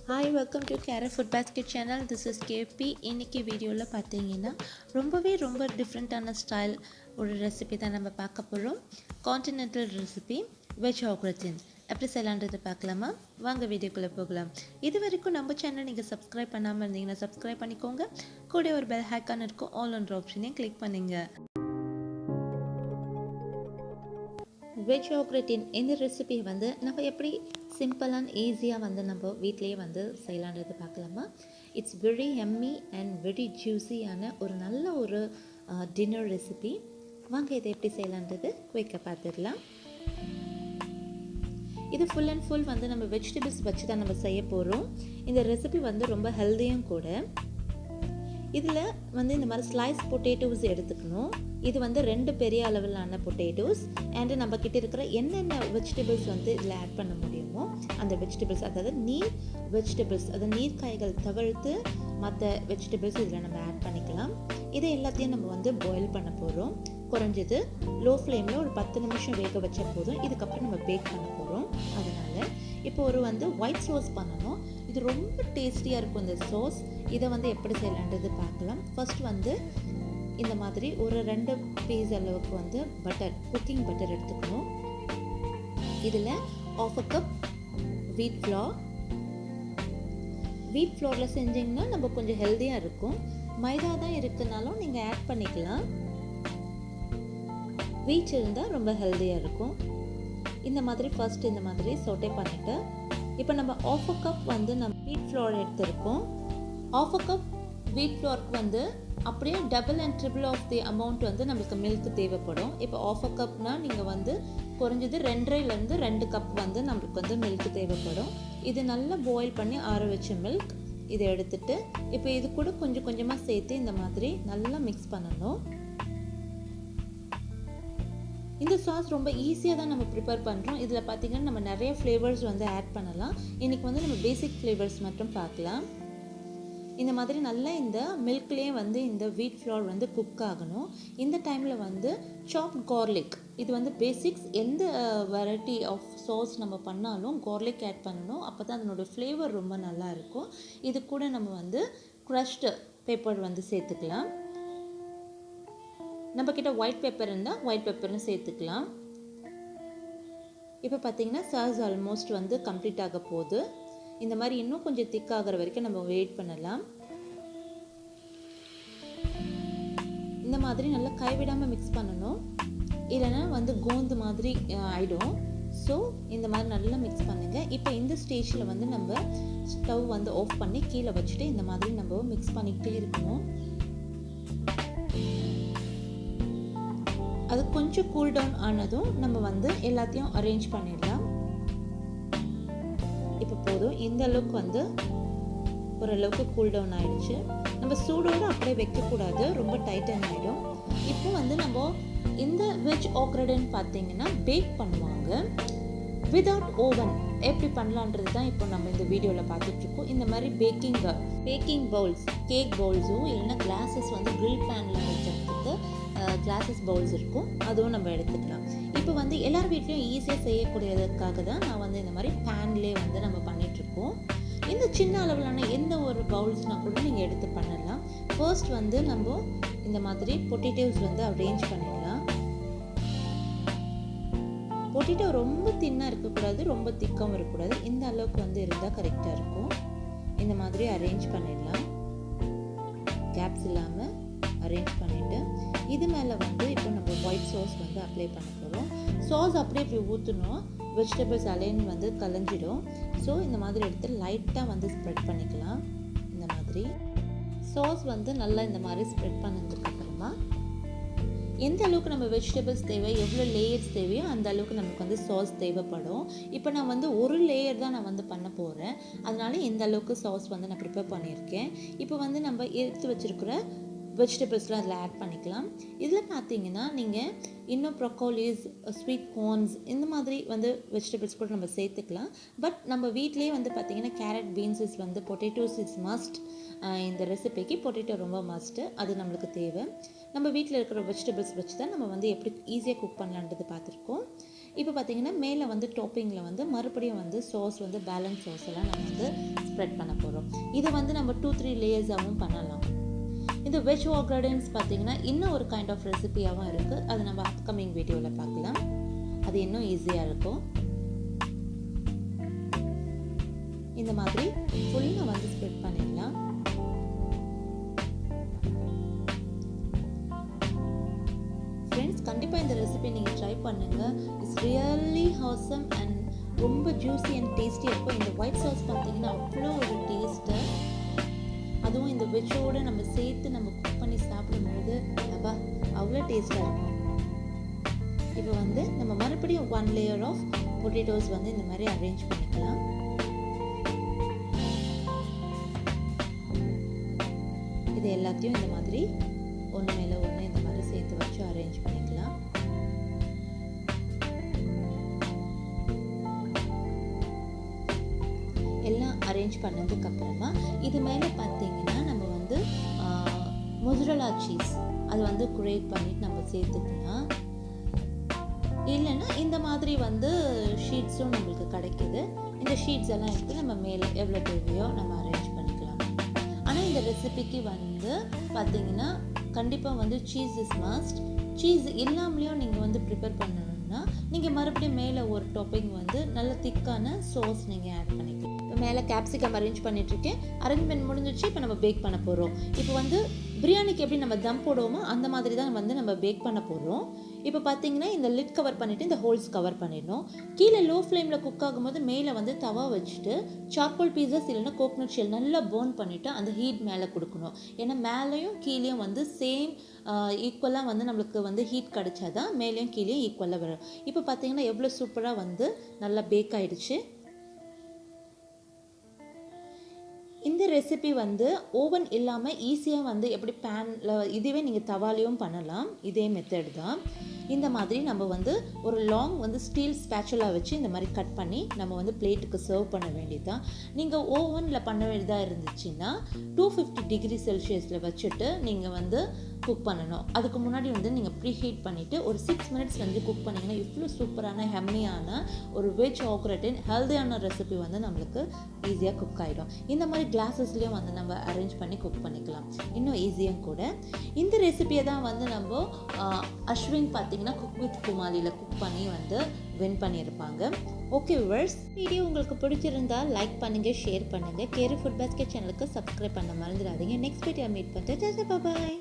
Hi, welcome to Keru Food Basket channel. This is KP. இன்னைக்கு வீடியோவில் பார்த்தீங்கன்னா ரொம்ப டிஃப்ரெண்ட்டான ஸ்டைல் ஒரு ரெசிபி தான் நம்ம பார்க்க போகிறோம். Continental recipe veg gratin. எப்படி செய்யலான்றது பார்க்கலாமா? வாங்க வீடியோக்குள்ளே போகலாம். இது வரைக்கும் நம்ம சேனல் நீங்கள் சப்ஸ்கிரைப் பண்ணாமல் இருந்தீங்கன்னா சப்ஸ்கிரைப் பண்ணிக்கோங்க. கூட ஒரு பெல் ஐகான் இருக்கும், ஆல் என்ற ஆப்ஷனையும் கிளிக் பண்ணுங்க. வெஜ் gratin இந்த ரெசிபி வந்து நம்ம எப்படி சிம்பிள் அண்ட் ஈஸியாக வந்து நம்ம வீட்டிலேயே வந்து செய்யலான்றது பார்க்கலாமா? It's very yummy and very ஜூஸியான ஒரு நல்ல ஒரு டின்னர் ரெசிபி. வாங்க இதை எப்படி செய்யலான்றது குயிக்காக பார்த்துடலாம். இது ஃபுல் அண்ட் ஃபுல் வந்து நம்ம வெஜிடபிள்ஸ் வச்சு தான் நம்ம செய்ய போகிறோம். இந்த ரெசிபி வந்து ரொம்ப ஹெல்த்தியும் கூட. இதில் வந்து இந்த மாதிரி ஸ்லைஸ் பொட்டேட்டோஸ் எடுத்துக்கணும். இது வந்து 2 பெரிய அளவிலான பொட்டேட்டோஸ் அண்ட் நம்ம கிட்ட இருக்கிற என்னென்ன வெஜிடபிள்ஸ் வந்து இதில் ஆட் பண்ண முடியுமோ அந்த வெஜிடபிள்ஸ், அதாவது நீர் வெஜிடபிள்ஸ், அதாவது நீர்க்காய்கள் தவிர்த்து மற்ற வெஜிடபிள்ஸ் இதில் நம்ம ஆட் பண்ணிக்கலாம். இதை எல்லாத்தையும் நம்ம வந்து பாயில் பண்ண போகிறோம். குறைஞ்சது லோ ஃப்ளேமில் ஒரு 10 நிமிஷம் வேக வச்ச போதும். இதுக்கப்புறம் நம்ம பேக் பண்ண போகிறோம். அதனால் இப்போ ஒரு வந்து ஒயிட் சாஸ் பண்ணணும். இது ரொம்ப டேஸ்டியாக இருக்கும் இந்த சாஸ். இதை வந்து எப்படி செய்யலான்றது பார்க்கலாம். ஃபர்ஸ்ட் வந்து இந்த மாதிரி ஒரு 2 பீஸ் அளவுக்கு வந்து பட்டர், குக்கிங் பட்டர் எடுத்துக்கணும். இதில் 1/2 கப் வீட் ஃப்ளோர். வீட் ஃப்ளோரில் செஞ்சிங்கன்னா நம்ம கொஞ்சம் ஹெல்த்தியாக இருக்கும். மைதா தான் இருக்குனாலும் நீங்கள் ஆட் பண்ணிக்கலாம். வீட் இருந்தால் ரொம்ப ஹெல்த்தியாக இருக்கும். இந்த மாதிரி ஃபர்ஸ்ட் இந்த மாதிரி சோட்டே பண்ணிவிட்டு இப்போ நம்ம 1/2 கப் வந்து நம்ம வீட் ஃப்ளோர் எடுத்துருக்கோம். 1/2 கப் வீட் ஃப்ளோருக்கு வந்து அப்படியே double and triple of the amount வந்து நம்மளுக்கு மில்க் தேவைப்படும். இப்போ 1/2 கப்னால் நீங்கள் வந்து குறைஞ்சது 2.5லேருந்து 2 கப் வந்து நம்மளுக்கு வந்து மில்க் தேவைப்படும். இது நல்லா பாயில் பண்ணி ஆற வச்ச மில்க் இதை எடுத்துட்டு இப்போ இது கூட கொஞ்சம் கொஞ்சமாக சேர்த்து இந்த மாதிரி நல்லா மிக்ஸ் பண்ணணும். இந்த சாஸ் ரொம்ப ஈஸியாக தான் நம்ம ப்ரிப்பேர் பண்ணுறோம். இதில் பார்த்திங்கன்னா நம்ம நிறைய ஃப்ளேவர்ஸ் வந்து ஆட் பண்ணலாம். இன்றைக்கி வந்து நம்ம பேசிக் ஃப்ளேவர்ஸ் மட்டும் பார்க்கலாம். இந்த மாதிரி நல்லா இந்த மில்க்லேயே வந்து இந்த வீட் ஃப்ளோர் வந்து குக் ஆகணும். இந்த டைமில் வந்து சாப்ட் கார்லிக், இது வந்து பேசிக்ஸ். எந்த வெரைட்டி ஆஃப் சாஸ் நம்ம பண்ணாலும் கார்லிக் ஆட் பண்ணணும். அப்போ தான் அதனோட ஃப்ளேவர் ரொம்ப நல்லா இருக்கும். இது கூட நம்ம வந்து க்ரஷ்டு பெப்பர் வந்து சேர்த்துக்கலாம். நம்மக்கிட்ட ஒயிட் பெப்பர் இருந்தால் ஒயிட் பெப்பர்னு சேர்த்துக்கலாம். இப்போ பார்த்திங்கன்னா சாஸ் ஆல்மோஸ்ட் வந்து கம்ப்ளீட் ஆக போகுது. இந்த மாதிரி இன்னும் கொஞ்சம் திக் ஆகிற வரைக்கும் நம்ம வெயிட் பண்ணலாம். இந்த மாதிரி நல்லா கைவிடாமல் மிக்ஸ் பண்ணணும், இல்லைன்னா வந்து கோந்து மாதிரி ஆகிடும். ஸோ இந்த மாதிரி நல்லா மிக்ஸ் பண்ணுங்கள். இப்போ இந்த ஸ்டேஜில் வந்து நம்ம ஸ்டவ் வந்து ஆஃப் பண்ணி கீழே வச்சுட்டு இந்த மாதிரி நம்ம மிக்ஸ் பண்ணிக்கிட்டே இருக்கணும். அது கொஞ்சம் கூல் டவுன் ஆனதும் நம்ம வந்து எல்லாத்தையும் அரேஞ்ச் பண்ணிடலாம். இப்போ போதும், இந்த அளவுக்கு வந்து ஓரளவுக்கு கூல் டவுன் ஆகிடுச்சு. நம்ம சூடோடு அப்படியே வைக்கக்கூடாது, ரொம்ப டைட்டன் ஆகிடும். இப்போ வந்து நம்ம இந்த வெஜ் gratin பார்த்தீங்கன்னா பேக் பண்ணுவாங்க விதவுட் ஓவன். எப்படி பண்ணலான்றது தான் இப்போ நம்ம இந்த வீடியோவில் பார்த்துட்ருக்கோம். இந்த மாதிரி பேக்கிங் பவுல்ஸ், கேக் பவுல்ஸும் இல்லைன்னா கிளாஸஸ் வந்து க்ரில் பேனில் வைக்கிறதுக்கு கிளாஸஸ் பவுல்ஸ் இருக்கும், அதுவும் நம்ம எடுத்துக்கலாம். இப்போ வந்து எல்லார் வீட்லேயும் ஈஸியாக செய்யக்கூடியதுக்காக தான் நான் வந்து இந்த மாதிரி பேன்லேயே வந்து நம்ம பண்ணிகிட்ருக்கோம். இந்த சின்ன அளவிலான எந்த ஒரு பவுல்ஸ்னால் கூட நீங்கள் எடுத்து பண்ணலாம். ஃபர்ஸ்ட் வந்து நம்ம இந்த மாதிரி பொட்டேட்டோஸ் வந்து அரேஞ்ச் பண்ணிடலாம். பொட்டேட்டோ ரொம்ப தின்னாக இருக்கக்கூடாது, ரொம்ப திக்காகவும் இருக்கக்கூடாது. இந்த அளவுக்கு வந்து இருந்தால் கரெக்டாக இருக்கும். இந்த மாதிரி அரேஞ்ச் பண்ணிடலாம், கேப்ஸ் இல்லாமல் அரேஞ்ச் பண்ணிவிட்டு இது மேலே வந்து இப்போ நம்ம ஒயிட் சாஸ் வந்து அப்ளை பண்ண போகிறோம். சாஸ் அப்படியே இப்படி ஊற்றணும், வெஜிடபிள்ஸ் அலைன் வந்து கலைஞ்சிடும். ஸோ இந்த மாதிரி எடுத்து லைட்டாக வந்து ஸ்ப்ரெட் பண்ணிக்கலாம். இந்த மாதிரி சாஸ் வந்து நல்லா இந்த மாதிரி ஸ்ப்ரெட் பண்ணதுக்கப்புறமா எந்த அளவுக்கு நம்ம வெஜிடபிள்ஸ் தேவை, எவ்வளோ லேயர்ஸ் தேவையோ அந்த அளவுக்கு நமக்கு வந்து சாஸ் தேவைப்படும். இப்போ நான் வந்து ஒரு லேயர் தான் நான் வந்து பண்ண போகிறேன், அதனால இந்த அளவுக்கு சாஸ் வந்து நான் ப்ரிப்பேர் பண்ணியிருக்கேன். இப்போ வந்து நம்ம எடுத்து வச்சுருக்கிற வெஜிடபிள்ஸ்லாம் அதில் ஆட் பண்ணிக்கலாம். இதில் பார்த்தீங்கன்னா நீங்கள் இன்னும் ப்ரொக்கோலிஸ், ஸ்வீட் கார்ன்ஸ் இந்த மாதிரி வந்து வெஜிடபிள்ஸ் கூட நம்ம சேர்த்துக்கலாம். பட் நம்ம வீட்லேயே வந்து பார்த்திங்கன்னா கேரட், பீன்ஸஸ் வந்து பொட்டேட்டோஸ் இஸ் மஸ்ட். இந்த ரெசிபிக்கு பொட்டேட்டோ ரொம்ப மஸ்ட்டு, அது நம்மளுக்கு தேவை. நம்ம வீட்டில் இருக்கிற வெஜிடபிள்ஸ் வச்சு தான் நம்ம வந்து எப்படி ஈஸியாக குக் பண்ணலான்றது பார்த்துருக்கோம். இப்போ பார்த்தீங்கன்னா மேலே வந்து டாப்பிங்கில் வந்து மறுபடியும் வந்து சாஸ் வந்து பேலன்ஸ் சாஸ் எல்லாம் நம்ம வந்து ஸ்ப்ரெட் பண்ண போகிறோம். இது வந்து நம்ம 2-3 லேயர்ஸாகவும் பண்ணலாம். இந்த வெஜ் வாக்ரடன்ஸ் பார்த்தீங்கன்னா இன்னும் ஒரு கைண்ட் ஆஃப் ரெசிபியாகவும் இருக்குது. அது நம்ம அப்கமிங் வீடியோவில் பார்க்கலாம். அது இன்னும் ஈஸியாக இருக்கும். இந்த மாதிரி ஃபுல்லாக வந்து ஸ்ப்ரெட் பண்ணிடலாம். ஃப்ரெண்ட்ஸ், கண்டிப்பாக இந்த ரெசிபி நீங்கள் ட்ரை பண்ணுங்கள். இட்ஸ் ரியலி ஹாசம் அண்ட் ரொம்ப ஜூஸி அண்ட் டேஸ்டியாக இருக்கும். இந்த ஒயிட் சாஸ் பார்த்தீங்கன்னா அவ்வளோ ஒரு டேஸ்ட்டு. அதுவும் இந்த வெஜ்ஜோடு நம்ம சேர்த்து நம்ம குக் பண்ணி சாப்பிடும்போது அப்பா அவ்வளோ டேஸ்ட்டாக இருக்கும். இப்போ வந்து நம்ம மறுபடியும் 1 லேயர் ஆஃப் பொட்டேட்டோஸ் வந்து இந்த மாதிரி அரேஞ்ச் பண்ணிக்கலாம். இது எல்லாத்தையும் இந்த மாதிரி ஒன்று மேலே ஒன்று இந்த மாதிரி சேர்த்து வச்சு அரேஞ்ச் பண்ணிக்கலாம். எல்லாம் அரேஞ்ச் பண்ணதுக்கு அப்புறமா இது மேலே பார்த்தீங்கன்னா நம்ம வந்து மொசரல்லா சீஸ் அது வந்து கிரேட் பண்ணிட்டு நம்ம சேர்த்துக்கலாம். இல்லைன்னா இந்த மாதிரி வந்து ஷீட்ஸும் நம்மளுக்கு கிடைக்கிது. இந்த ஷீட்ஸ் எல்லாம் எடுத்து நம்ம மேலே எவ்வளோ தேவையோ நம்ம அரேஞ்ச் பண்ணிக்கலாம். ஆனால் இந்த ரெசிபிக்கு வந்து பார்த்தீங்கன்னா கண்டிப்பாக வந்து சீஸ் இஸ் மஸ்ட். சீஸ் இல்லாமலேயும் நீங்கள் வந்து ப்ரிப்பேர் பண்ணணும்னா நீங்கள் மறுபடியும் மேலே ஒரு டாப்பிங் வந்து நல்ல திக்கான சாஸ் நீங்கள் ஆட் பண்ணிக்கலாம். இப்போ மேலே கேப்சிகம் அரேஞ்ச் பண்ணிகிட்ருக்கேன். அரேஞ்ச்மெண்ட் முடிஞ்சிச்சு. இப்போ நம்ம பேக் பண்ண போகிறோம். இப்போ வந்து பிரியாணிக்கு எப்படி நம்ம தம் போடுவோமோ அந்த மாதிரி தான் வந்து நம்ம பேக் பண்ண போகிறோம். இப்போ பார்த்தீங்கன்னா இந்த லிட் கவர் பண்ணிவிட்டு இந்த ஹோல்ஸ் கவர் பண்ணிடணும். கீழே லோ ஃப்ளேமில் குக் ஆகும்போது மேலே வந்து தவா வச்சுட்டு சார்கோல் பீசஸ் இல்லைன்னா கோகனட் ஷெல் நல்லா பர்ன் பண்ணிவிட்டு அந்த ஹீட் மேலே கொடுக்கணும். ஏன்னா மேலேயும் கீழேயும் வந்து சேம் ஈக்குவலாக வந்து நம்மளுக்கு வந்து ஹீட் கிடச்சாதான் மேலேயும் கீழேயும் ஈக்குவலாக வரும். இப்போ பார்த்தீங்கன்னா எவ்வளோ சூப்பராக வந்து நல்லா பேக் ஆகிடுச்சு. இந்த ரெசிபி வந்து ஓவன் இல்லாமல் ஈஸியாக வந்து எப்படி பேனில் இதுவே நீங்கள் தவாலையும் பண்ணலாம். இதே மெத்தட் தான். இந்த மாதிரி நம்ம வந்து ஒரு லாங் வந்து ஸ்டீல் ஸ்பேச்சுலா வச்சு இந்த மாதிரி கட் பண்ணி நம்ம வந்து பிளேட்டுக்கு சர்வ் பண்ண வேண்டியதுதான். நீங்கள் ஓவனில் பண்ண வேண்டியதாக இருந்துச்சுன்னா 250 டிகிரி செல்சியஸில் வச்சுட்டு நீங்கள் வந்து குக் பண்ணணும். அதுக்கு முன்னாடி வந்து நீங்கள் ப்ரீ ஹீட் பண்ணிவிட்டு ஒரு 6 மினிட்ஸ் வந்து குக் பண்ணிங்கன்னா இவ்வளோ சூப்பரான ஹெம்மியான ஒரு வெஜ் ஆக்ரட்டின் ஹெல்தியான ரெசிபி வந்து நம்மளுக்கு ஈஸியாக குக் ஆகிடும். இந்த மாதிரி கிளாஸஸ்லேயும் வந்து நம்ம அரேஞ்ச் பண்ணி குக் பண்ணிக்கலாம். இன்னும் ஈஸியாக கூட. இந்த ரெசிபியை தான் வந்து நம்ம அஸ்வின் பார்த்தீங்கன்னா குக் வித் குமாலியில் குக் பண்ணி வந்து வின் பண்ணியிருப்பாங்க. ஓகே வியூவர்ஸ், வீடியோ உங்களுக்கு பிடிச்சிருந்தா லைக் பண்ணுங்கள், ஷேர் பண்ணுங்கள். கேரு ஃபுட் பாஸ்கெட் சேனலுக்கு சப்ஸ்கிரைப் பண்ண மறந்துடாதீங்க. நெக்ஸ்ட் வீடியோ மீட் பண்ணுறேன். பாய்.